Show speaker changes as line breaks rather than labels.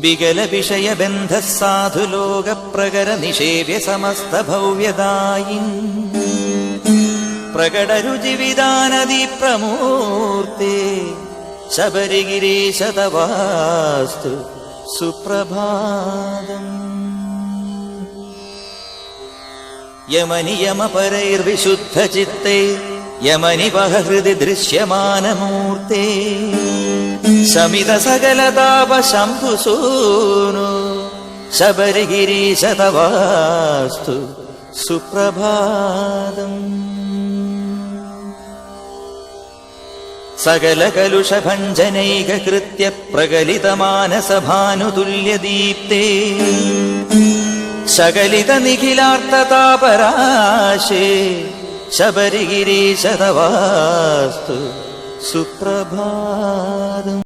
വികല വിഷയബന്ധ സാധുലോക പ്രകര നിഷേവ്യ സമസ്ത ഭവ്യദായിൻ പ്രകടരുചിവിധാനദി പ്രമൂർത്തേ ശബരിഗിരീശ തവാസ്തു സുപ്രഭാതം. യമനിയമപരൈർവിശുദ്ധ ചിത്തേ യമനിവഹ ഹൃദി ദൃശ്യമാനമൂർത്തേ ശമിത സകലതാപ ശംഭുസൂനു ശബരിഗിരീശ തവാസ്തു സുപ്രഭാതം. സകല കലുഷഭഞ്ജനൈകകൃത്യ പ്രകലിതമാനസഭാനുതുല്യദീപ്തേ ശകലിത നിഖിലാർത്ഥതാപരാശേ ശബരിഗിരീശ തവാസ്തു സുപ്രഭാതം.